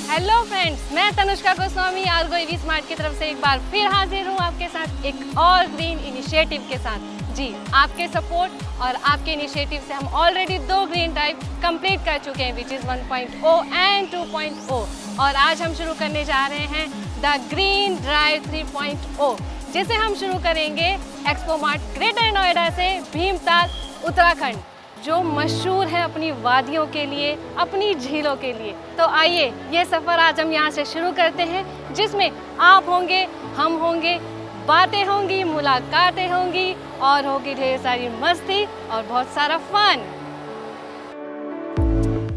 Hello friends, मैं Tanushka Goswami Ergo EV smart की तरफ से एक बार फिर हाजिर हूँ आपके साथ एक और ग्रीन इनिशिएटिव के साथ। जी, आपके सपोर्ट और आपके इनिशिएटिव से हम ऑलरेडी 2 ग्रीन ड्राइव कंप्लीट कर चुके हैं, विच इज़ 1.0 एंड 2.0, और आज हम शुरू करने जा रहे हैं द ग्रीन ड्राइव 3.0, जिसे हम शुरू करेंगे एक्सपो मार्ट ग्रेटर नोएडा से भीमताल, उत्तराखंड, जो मशहूर है अपनी वादियों के लिए, अपनी झीलों के लिए। तो आइए ये सफ़र आज हम यहाँ से शुरू करते हैं, जिसमें आप होंगे, हम होंगे, बातें होंगी, मुलाकातें होंगी और होगी ढेर सारी मस्ती और बहुत सारा फन।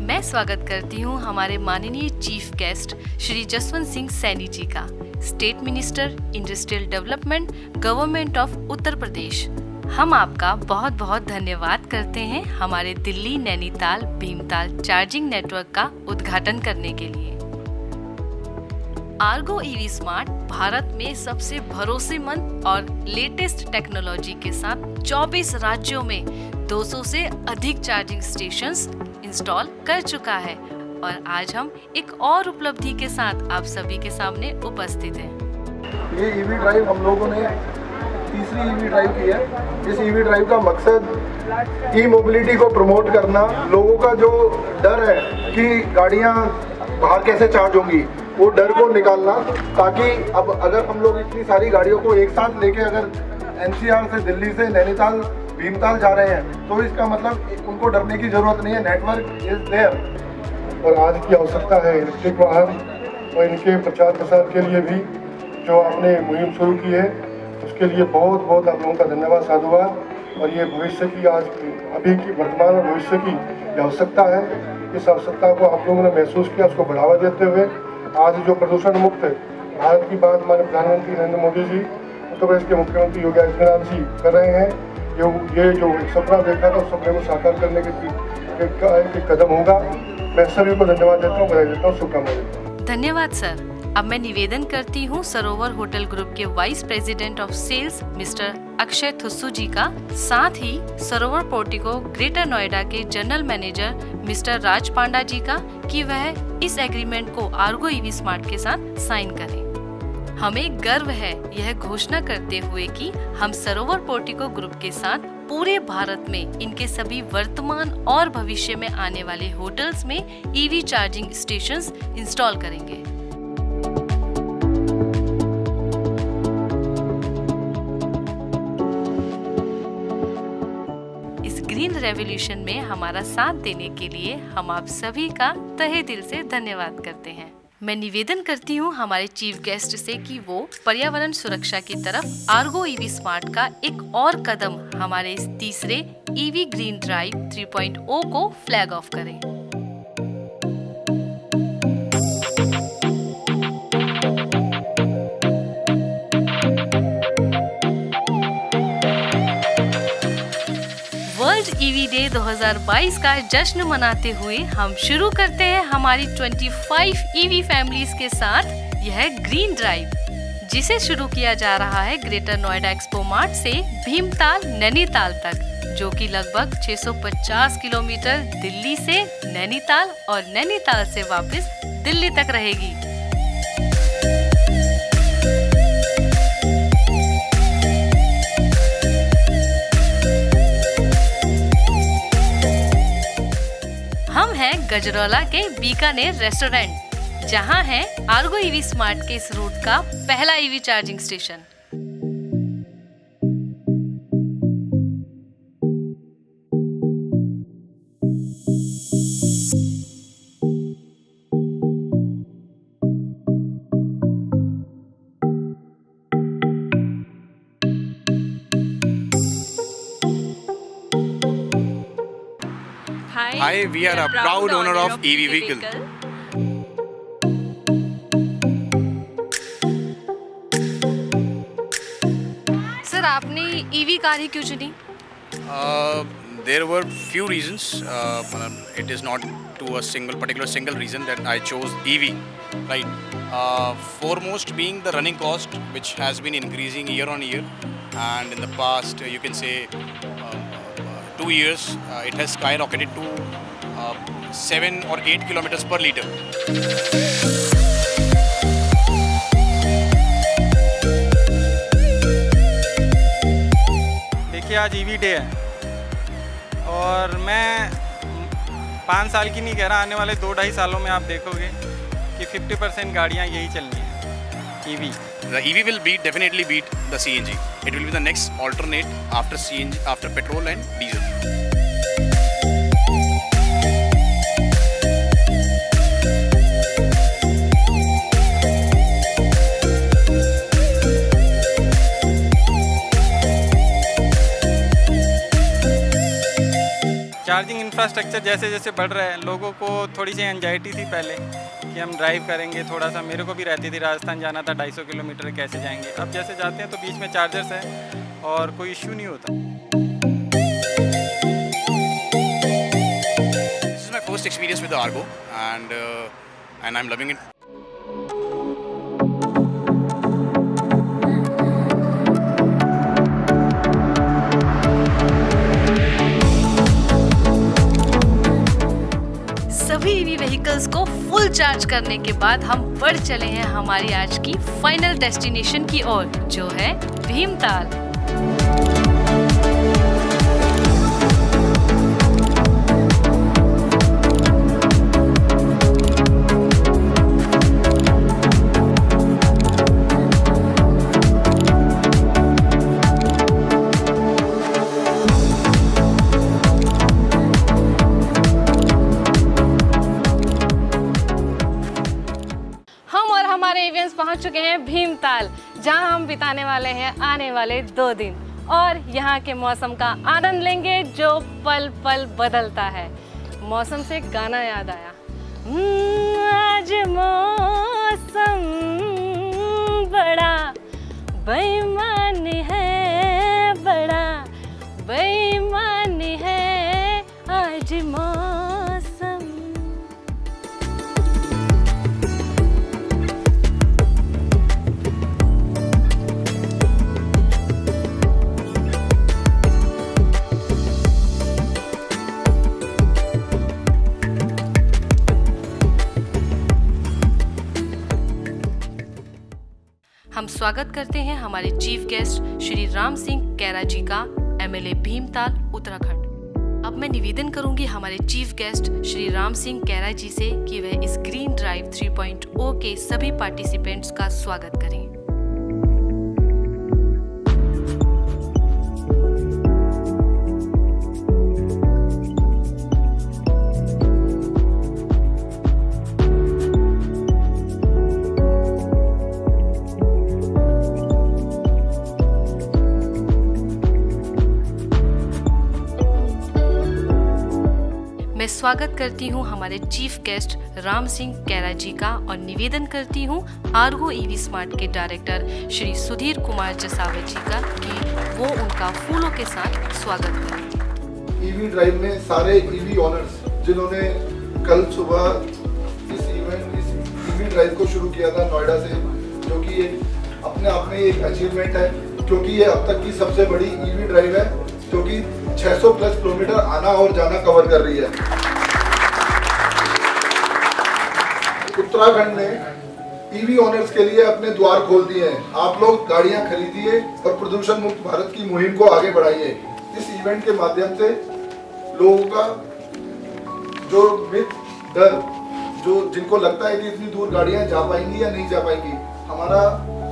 मैं स्वागत करती हूँ हमारे माननीय चीफ गेस्ट श्री जसवंत सिंह सैनी जी का, state minister industrial development, government of Uttar Pradesh. हम आपका बहुत बहुत धन्यवाद करते हैं हमारे दिल्ली नैनीताल भीमताल चार्जिंग नेटवर्क का उद्घाटन करने के लिए। आर्गो ईवी स्मार्ट भारत में सबसे भरोसेमंद और लेटेस्ट टेक्नोलॉजी के साथ 24 राज्यों में 200 से अधिक चार्जिंग स्टेशंस इंस्टॉल कर चुका है, और आज हम एक और उपलब्धि के साथ आप सभी के सामने उपस्थित हैं। ये ईवी ड्राइव हम लोगों ने तीसरी ईवी ड्राइव की है। इस ईवी ड्राइव का मकसद ई मोबिलिटी को प्रमोट करना, लोगों का जो डर है कि गाड़ियां बाहर कैसे चार्ज होंगी, वो डर को निकालना, ताकि अब अगर हम लोग इतनी सारी गाड़ियों को एक साथ लेके अगर एनसीआर से, दिल्ली से नैनीताल भीमताल जा रहे हैं, तो इसका मतलब उनको डरने की ज़रूरत नहीं है, नेटवर्क इज देयर। और आज की आवश्यकता है इलेक्ट्रिक वाहन, और इनके प्रचार प्रसार के लिए भी जो आपने मुहिम शुरू की है, उसके लिए बहुत बहुत आप लोगों का धन्यवाद, साधुवाद। और ये भविष्य की, आज अभी की, वर्तमान और भविष्य की आवश्यकता है। इस आवश्यकता को आप लोगों ने महसूस किया, उसको बढ़ावा देते हुए आज जो प्रदूषण मुक्त भारत की बात माननीय प्रधानमंत्री नरेंद्र मोदी जी, उत्तर प्रदेश के मुख्यमंत्री योगी आदित्यनाथ जी कर रहे हैं। ये जो एक सपना देखा था, उस सपने को साकार करने के एक कदम होगा। मैं सभी को धन्यवाद देता हूँ, बधाई देता हूँ, शुभकामनाएं देता हूँ। धन्यवाद सर। अब मैं निवेदन करती हूँ सरोवर होटल ग्रुप के vice president of sales mister Akshay Thussu ji का, साथ ही सरोवर पोर्टिको ग्रेटर नोएडा के general manager mister Raj Panda ji का, कि वह इस एग्रीमेंट को आर्गो ईवी स्मार्ट के साथ साइन करें। हमें गर्व है यह घोषणा करते हुए कि हम सरोवर पोर्टिको ग्रुप के साथ पूरे भारत में इनके सभी वर्तमान और भविष्य में आने वाले होटल्स में ईवी चार्जिंग स्टेशंस इंस्टॉल करेंगे। ग्रीन रेवोल्यूशन में हमारा साथ देने के लिए हम आप सभी का तहे दिल से धन्यवाद करते हैं। मैं निवेदन करती हूँ हमारे चीफ गेस्ट से कि वो पर्यावरण सुरक्षा की तरफ आर्गो ईवी स्मार्ट का एक और कदम हमारे इस तीसरे ईवी ग्रीन ड्राइव 3.0 को फ्लैग ऑफ करें। वर्ल्ड ईवी डे 2022 का जश्न मनाते हुए हम शुरू करते हैं हमारी 25 ईवी फैमिलीज के साथ यह ग्रीन ड्राइव, जिसे शुरू किया जा रहा है ग्रेटर नोएडा एक्सपो मार्ट से भीमताल नैनीताल तक, जो कि लगभग 650 किलोमीटर दिल्ली से नैनीताल और नैनीताल से वापस दिल्ली तक रहेगी। हम हैं गजरौला के बीकानेर रेस्टोरेंट, जहां है आर्गो ईवी स्मार्ट के इस रूट का पहला EV charging station. Hi, we are a proud owner of EV vehicle. Sir, आपने ईवी कार ही क्यों चुनी? There were few reasons. It is not to a single reason that I chose EV. Right. Foremost being the running cost, which has been increasing year on year, and in the past, you can say 2 years, it has skyrocketed to 7 or 8 kilometers per liter. आज EV day है और मैं 5 साल की नहीं कह रहा, आने वाले 2-2.5 सालों में आप देखोगे कि 50% गाड़ियाँ यही चलनी हैं EV. The EV will definitely beat the CNG. It will be the next alternate after CNG, after petrol and diesel. Charging infrastructure जैसे जैसे बढ़ रहा है, लोगों को थोड़ी सी एंजाइटी थी पहले कि हम ड्राइव करेंगे, थोड़ा सा मेरे को भी रहती थी, राजस्थान जाना था 250 किलोमीटर कैसे जाएंगे। अब जैसे जाते हैं तो बीच में चार्जर्स है और कोई इश्यू नहीं होता। This is my first experience with the Argo and I'm loving it. सभी ईवी व्हीकल्स को फुल चार्ज करने के बाद हम बढ़ चले हैं हमारी आज की फाइनल डेस्टिनेशन की ओर, जो है भीमताल। पहुंच चुके हैं भीमताल, जहां हम बिताने वाले हैं आने वाले 2 दिन और यहां के मौसम का आनंद लेंगे जो पल पल बदलता है। मौसम से गाना याद आया, आज मौसम बड़ा बेईमान है, बड़ा बेईमान है आज मौसम। हम स्वागत करते हैं हमारे चीफ गेस्ट श्री राम सिंह कैरा जी का, एमएलए भीमताल उत्तराखंड। अब मैं निवेदन करूंगी हमारे चीफ गेस्ट श्री राम सिंह कैरा जी से कि वह इस ग्रीन ड्राइव 3.0 के सभी पार्टिसिपेंट्स का स्वागत करें। मैं स्वागत करती हूं हमारे चीफ गेस्ट राम सिंह कैरा जी का और निवेदन करती हूं आर्गो ईवी स्मार्ट के डायरेक्टर श्री सुधीर कुमार जसावत जी का कि वो उनका फूलों के साथ स्वागत करें। ईवी ड्राइव में सारे ईवी ओनर्स जिन्होंने कल सुबह इस ईवी ड्राइव को शुरू किया था नोएडा से, जो कि ये अपने आप में एक अचीवमेंट है, क्योंकि ये अब तक की सबसे बड़ी ईवी ड्राइव है जो कि 600 प्लस किलोमीटर आना और जाना कवर कर रही है। उत्तराखंड ने ईवी ओनर्स के लिए अपने द्वार खोल दिए हैं। आप लोग गाड़ियां खरीदिए और प्रदूषण मुक्त भारत की मुहिम को आगे बढ़ाइए। इस इवेंट के माध्यम से लोगों का जो मिथ, डर, जो जिनको लगता है कि इतनी दूर गाड़ियां जा पाएंगी या नहीं जा पाएंगी, हमारा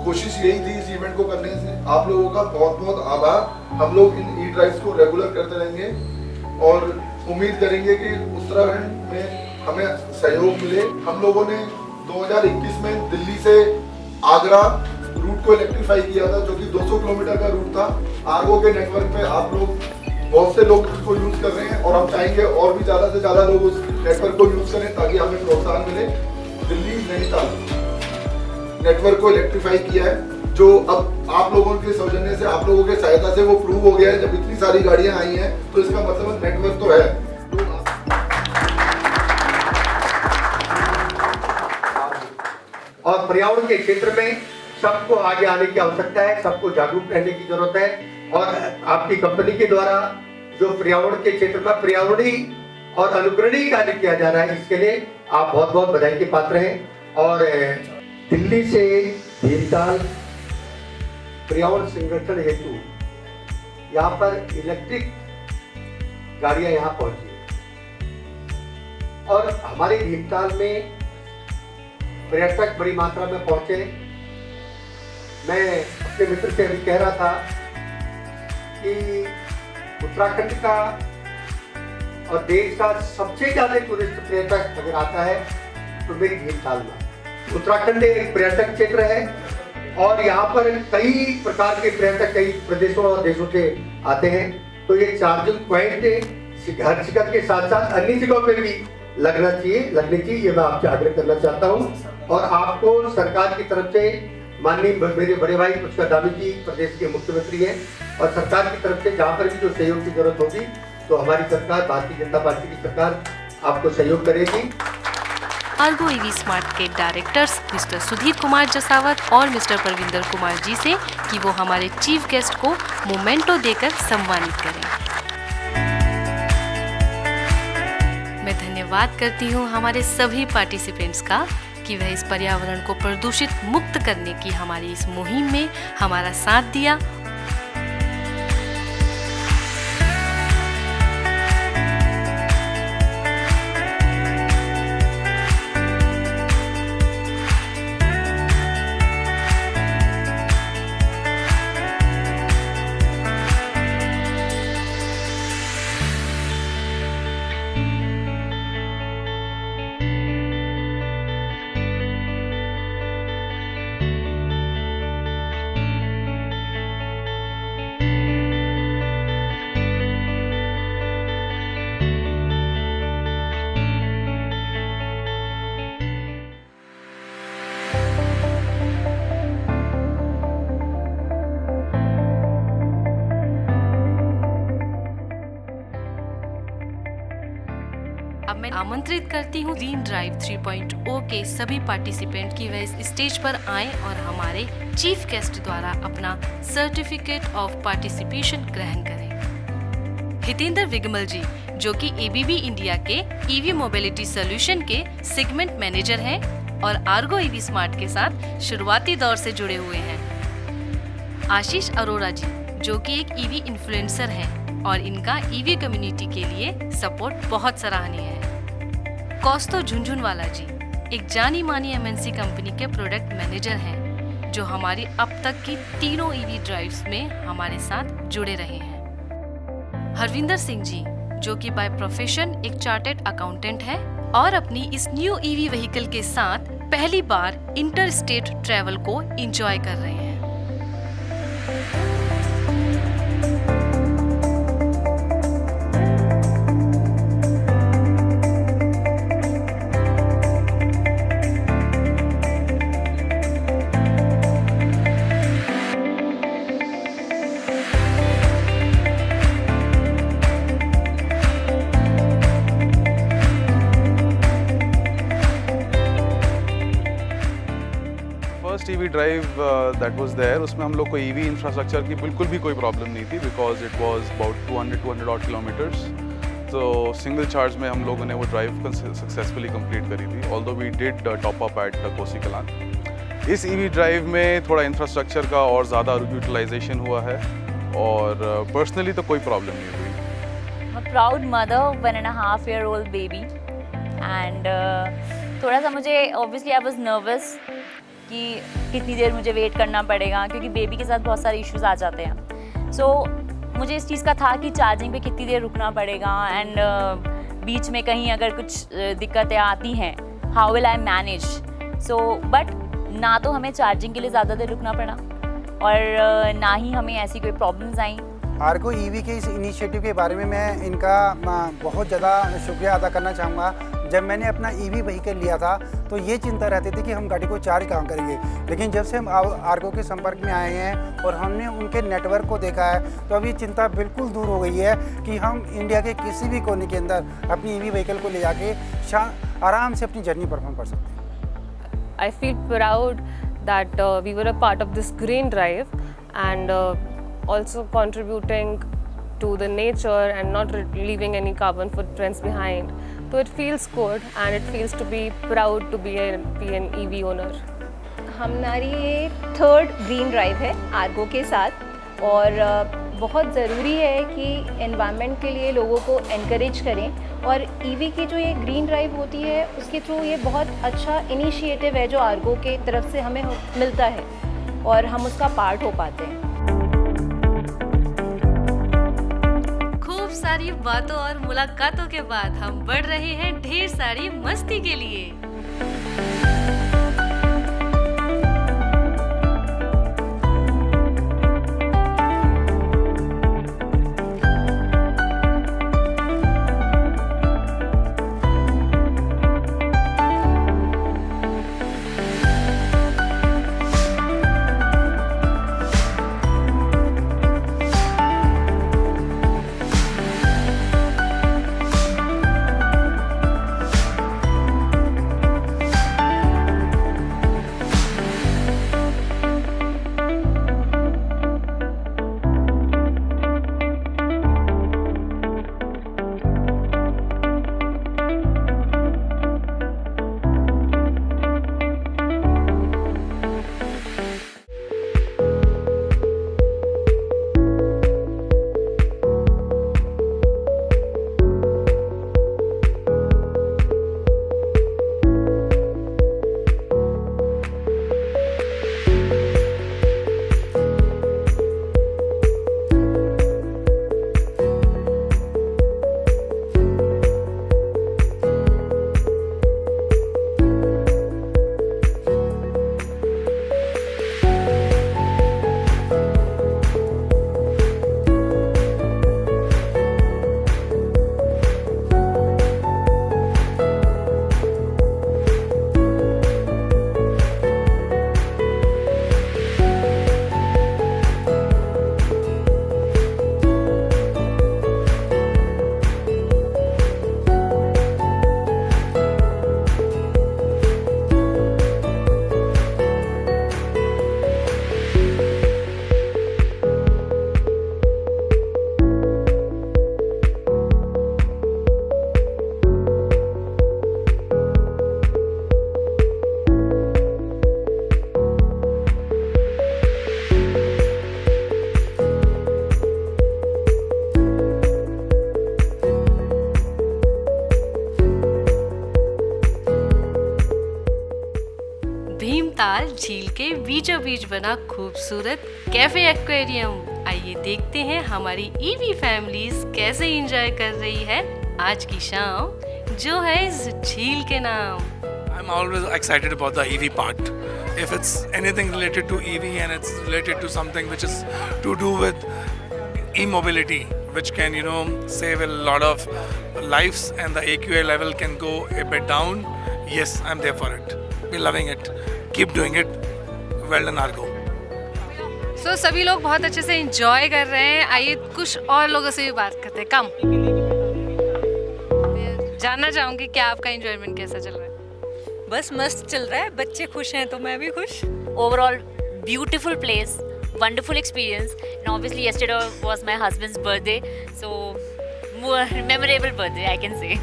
कोशिश यही थी इस इवेंट को करने से। आप लोगों का बहुत बहुत आभार। हम लोग इन ई ड्राइव्स को रेगुलर करते रहेंगे और उम्मीद करेंगे कि उत्तराखंड में हमें सहयोग मिले। हम लोगों ने 2021 में दिल्ली से आगरा रूट को इलेक्ट्रीफाई किया था, जो कि 200 किलोमीटर का रूट था। आर्गो के नेटवर्क पे आप लोग, बहुत से लोग उसको यूज कर रहे हैं और हम चाहेंगे और भी ज़्यादा से ज़्यादा लोग उस नेटवर्क को यूज करें ताकि हमें प्रोत्साहन मिले। दिल्ली नैनीताल नेटवर्क को इलेक्ट्रीफाई किया है, जो अब आप लोगों के सौजन्य से, आप लोगों के सहायता से वो प्रूव हो गया है। जब इतनी सारी गाड़ियां आई हैं तो इसका मतलब नेटवर्क तो है। और पर्यावरण के क्षेत्र में सबको आगे आने की आवश्यकता है, सबको जागरूक रहने की जरूरत है। और आपकी कंपनी के द्वारा जो पर्यावरण के क्षेत्र में पर्यावरणीय और अनुकरणीय कार्य किया जा रहा है, इसके लिए आप बहुत बहुत बधाई के पात्र हैं। और दिल्ली से भीमताल पर्यावरण संरक्षण हेतु यहाँ पर इलेक्ट्रिक गाड़ियाँ यहाँ पहुँची और हमारे भीमताल में पर्यटक बड़ी मात्रा में पहुँचे। मैं अपने मित्र से अभी कह रहा था कि उत्तराखंड का और देश का सबसे ज़्यादा टूरिस्ट पर्यटक अगर आता है तो मेरी भीमताल में। उत्तराखंड एक पर्यटक क्षेत्र है और यहाँ पर कई प्रकार के पर्यटक कई प्रदेशों और देशों से आते हैं, तो ये चार्जिंग पॉइंट हर जगह के साथ साथ अन्य जगहों पे भी लगनी चाहिए, ये मैं आपसे आग्रह करना चाहता हूँ। और आपको सरकार की तरफ से माननीय मेरे बड़े भाई पुष्कर धामी जी प्रदेश के मुख्यमंत्री हैं और सरकार की तरफ से जहाँ पर भी जो सहयोग की जरूरत होगी तो हमारी सरकार, भारतीय जनता पार्टी की सरकार आपको सहयोग करेगी। आर्गो ईवी स्मार्ट के डायरेक्टर्स मिस्टर सुधीर कुमार जसावत और मिस्टर परविंदर कुमार जी से कि वो हमारे चीफ गेस्ट को मोमेंटो देकर सम्मानित करें। मैं धन्यवाद करती हूँ हमारे सभी पार्टिसिपेंट्स का कि वह इस पर्यावरण को प्रदूषित मुक्त करने की हमारी इस मुहिम में हमारा साथ दिया। अब मैं आमंत्रित करती हूँ ग्रीन ड्राइव 3.0 के सभी पार्टिसिपेंट की वह इस स्टेज पर आएं और हमारे चीफ गेस्ट द्वारा अपना सर्टिफिकेट ऑफ पार्टिसिपेशन ग्रहण करें। हितेंद्र विगमल जी, जो कि एबीबी इंडिया के ईवी मोबिलिटी सॉल्यूशन के सेगमेंट मैनेजर हैं और आर्गो ईवी स्मार्ट के साथ शुरुआती दौर से जुड़े हुए हैं। आशीष अरोड़ा जी, जो कि एक ईवी इन्फ्लुएंसर हैं और इनका ईवी कम्युनिटी के लिए सपोर्ट बहुत सराहनीय है। कौस्तो झुंझुनवाला जी एक जानी मानी एमएनसी कंपनी के प्रोडक्ट मैनेजर हैं, जो हमारी अब तक की तीनों ईवी ड्राइव्स में हमारे साथ जुड़े रहे हैं। हरविंदर सिंह जी, जो कि बाय प्रोफेशन एक चार्टर्ड अकाउंटेंट है और अपनी इस न्यू ईवी व्हीकल के साथ पहली बार इंटर स्टेट ट्रैवल को एंजॉय कर रहे हैं। First EV drive that was there, उसमें हम लोग को ईवी इंफ्रास्ट्रक्चर की बिल्कुल भी कोई प्रॉब्लम नहीं थी, because it was about 200 odd kilometres. तो सिंगल चार्ज में हम लोगों ने वो ड्राइव सक्सेसफुली कंप्लीट करी थी, although we did top up at Kosi Kalan. इस ईवी ड्राइव में थोड़ा इंफ्रास्ट्रक्चर का और ज़्यादा यूटिलाइजेशन हुआ है और पर्सनली तो कोई प्रॉब्लम नहीं हुई। I'm a proud mother of 1.5-year-old baby and थोड़ा सा मुझे obviously I was nervous कि कितनी देर मुझे वेट करना पड़ेगा, क्योंकि बेबी के साथ बहुत सारे इश्यूज आ जाते हैं। सो मुझे इस चीज़ का था कि चार्जिंग पे कितनी देर रुकना पड़ेगा एंड बीच में कहीं अगर कुछ दिक्कतें आती हैं, how will I manage. So but ना तो हमें चार्जिंग के लिए ज़्यादा देर रुकना पड़ा और ना ही हमें ऐसी कोई प्रॉब्लम्स आई। आर्गो ईवी के इस इनिशिएटिव के बारे में मैं इनका बहुत ज़्यादा शुक्रिया अदा करना चाहूँगा। जब मैंने अपना ईवी व्हीकल लिया था तो ये चिंता रहती थी कि हम गाड़ी को चार्ज कहाँ करेंगे, लेकिन जब से हम आर्गो के संपर्क में आए हैं और हमने उनके नेटवर्क को देखा है तो अब ये चिंता बिल्कुल दूर हो गई है कि हम इंडिया के किसी भी कोने के अंदर अपनी ईवी व्हीकल को ले जाके आराम से अपनी जर्नी परफॉर्म कर सकते हैं। I feel proud that we were a part of this green drive and also contributing to the nature and not leaving any carbon footprints behind. So it feels good and it feels to be proud to be an EV owner. हमारी ये 3rd green drive है Ergo के साथ और बहुत ज़रूरी है कि एनवायरनमेंट के लिए लोगों को एनकरेज करें और ईवी की जो ये ग्रीन ड्राइव होती है उसके थ्रू ये बहुत अच्छा इनिशिएटिव है जो आर्गो के तरफ से हमें मिलता है और हम उसका पार्ट हो पाते हैं। खूब सारी बातों और मुलाकातों के बाद हम बढ़ रहे हैं ढेर सारी मस्ती के लिए। भीमताल झील के बीचों बीच बना खूबसूरत कैफे एक्वेरियम। आइए देखते हैं हमारी ईवी फैमिलीज कैसे एंजॉय कर रही है आज की शाम जो है इस झील के नाम। I'm always excited about the EV part. If it's anything related to EV and it's related to something which is to do with e-mobility, which can, save a lot of lives and the AQI level can go a bit down, yes, I'm there for it. We're loving it. Keep doing it. Well done, Argo. So, सभी लोग बहुत अच्छे से enjoy कर रहे हैं। आइए कुछ और लोगों से भी बात करते हैं। कम जानना चाहूँगी क्या आपका एंजॉयमेंट कैसा चल रहा है? बस मस्त चल रहा है, बच्चे खुश हैं तो मैं भी खुश। Overall, beautiful place, wonderful experience, and obviously yesterday was my husband's birthday, so more memorable birthday I can say.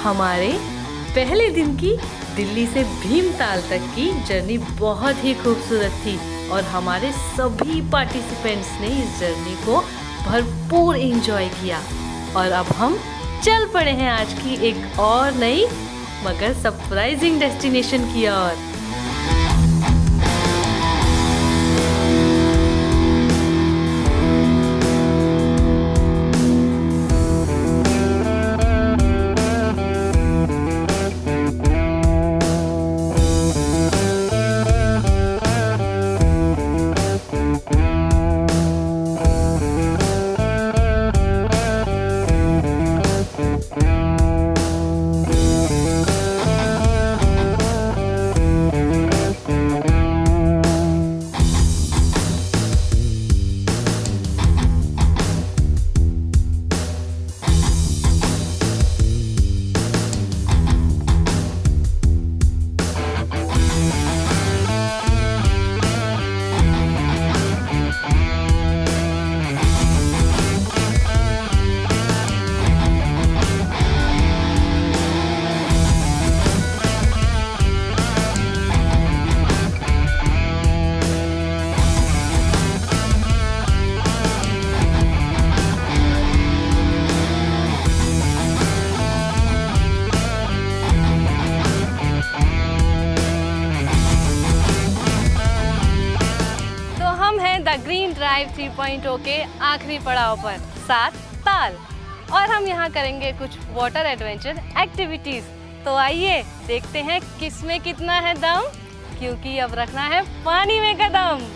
हमारे पहले दिन की दिल्ली से भीमताल तक की जर्नी बहुत ही खूबसूरत थी और हमारे सभी पार्टिसिपेंट्स ने इस जर्नी को भरपूर एंजॉय किया। और अब हम चल पड़े हैं आज की एक और नई मगर सरप्राइजिंग डेस्टिनेशन की ओर। ड्राइव 3.0 के आखिरी पड़ाव पर 7 ताल, और हम यहाँ करेंगे कुछ वाटर एडवेंचर एक्टिविटीज़। तो आइए देखते हैं किस में कितना है दम, क्योंकि अब रखना है पानी में कदम।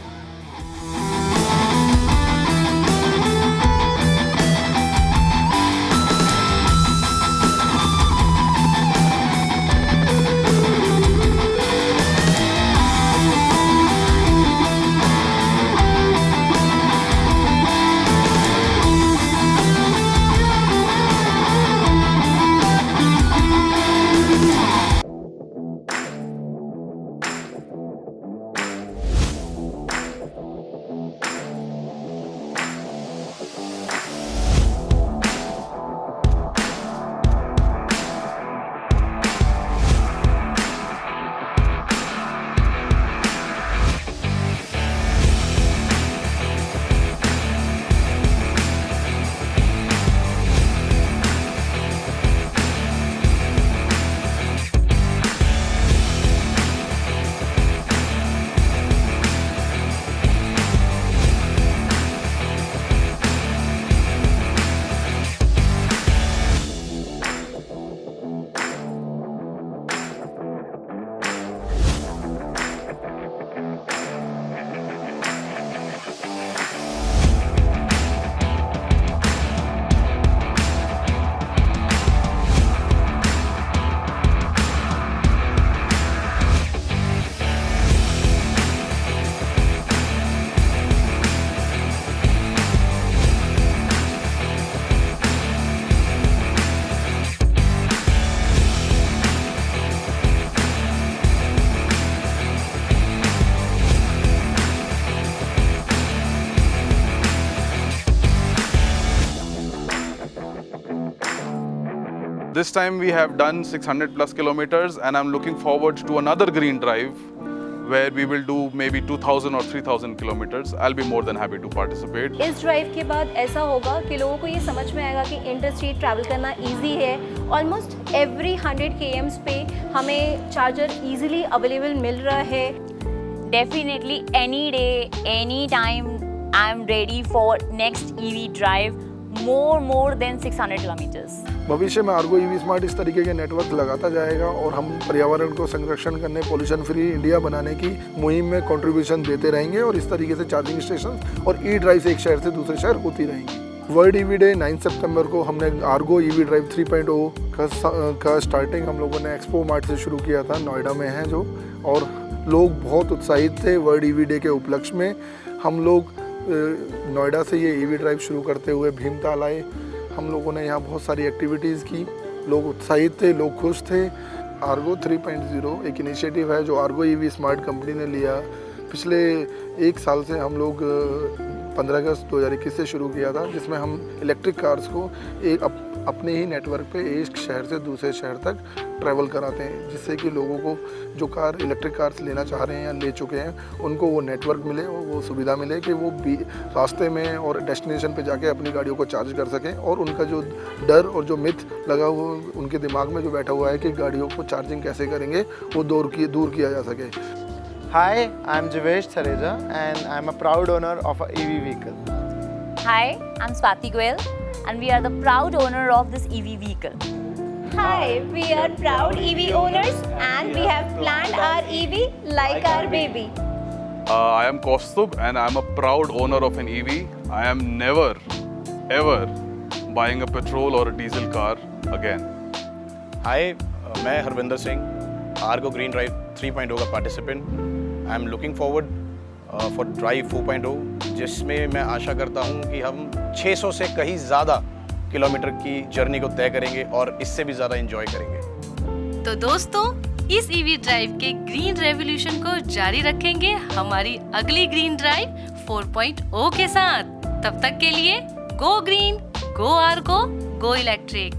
This time we have done 600 plus kilometers and I'm looking forward to another green drive where we will do maybe 2000 or 3000 kilometers. I'll be more than happy to participate. इस ड्राइव के बाद ऐसा होगा कि लोगों को ये समझ में आएगा कि इंटरस्टेट ट्रैवल करना इजी है। ऑलमोस्ट एवरी 100 km पे हमें चार्जर इजीली अवेलेबल मिल रहा है। Definitely any day, any time, I'm ready for next EV drive, more than 600 kilometers. भविष्य में आर्गो ईवी स्मार्ट इस तरीके के नेटवर्क लगाता जाएगा और हम पर्यावरण को संरक्षण करने, पोल्यूशन फ्री इंडिया बनाने की मुहिम में कंट्रीब्यूशन देते रहेंगे और इस तरीके से चार्जिंग स्टेशन और ई ड्राइव से एक शहर से दूसरे शहर होती रहेंगी। वर्ल्ड ईवी डे 9 सितंबर को हमने आर्गो ईवी ड्राइव 3.0 का स्टार्टिंग हम लोगों ने एक्सपो मार्ट से शुरू किया था, नोएडा में है जो, और लोग बहुत उत्साहित थे। वर्ल्ड ईवी डे के उपलक्ष्य में हम लोग नोएडा से ये ईवी ड्राइव शुरू करते हुए भीमताल आए। हम लोगों ने यहाँ बहुत सारी एक्टिविटीज़ की, लोग उत्साहित थे, लोग खुश थे। आर्गो 3.0 एक इनिशिएटिव है जो आर्गो ईवी स्मार्ट कंपनी ने लिया। पिछले 1 साल से हम लोग 15 अगस्त 2021 से शुरू किया था, जिसमें हम इलेक्ट्रिक कार्स को अपने ही नेटवर्क पे एक शहर से दूसरे शहर तक ट्रैवल कराते हैं, जिससे कि लोगों को जो इलेक्ट्रिक कार्स लेना चाह रहे हैं या ले चुके हैं उनको वो नेटवर्क मिले और वो सुविधा मिले कि वो भी रास्ते में और डेस्टिनेशन पे जाके अपनी गाड़ियों को चार्ज कर सकें, और उनका जो डर और जो मिथ लगा हुआ उनके दिमाग में जो बैठा हुआ है कि गाड़ियों को चार्जिंग कैसे करेंगे वो दूर किया जा सके। Hi, I'm Jivesh Thareja and I'm a proud owner of a EV vehicle. Hi, I'm Swati Goel and we are the proud owner of this EV vehicle. Hi, we are proud EV owners and we have planned our EV like our baby. I am Kaustubh and I'm a proud owner of an EV. I am never, ever buying a petrol or a diesel car again. Hi, मैं Harvinder Singh, Ergo green drive 3.0 का participant. I am looking forward for drive 4.0, जिसमें मैं आशा करता हूं कि हम 600 से कहीं ज़्यादा किलोमीटर की जर्नी को तय करेंगे और इससे भी ज़्यादा एंजॉय करेंगे। तो दोस्तों, इस ईवी ड्राइव के ग्रीन रेवोल्यूशन को जारी रखेंगे हमारी अगली ग्रीन ड्राइव 4.0 के साथ। तब तक के लिए गो ग्रीन, गो आर्गो, गो इलेक्ट्रिक।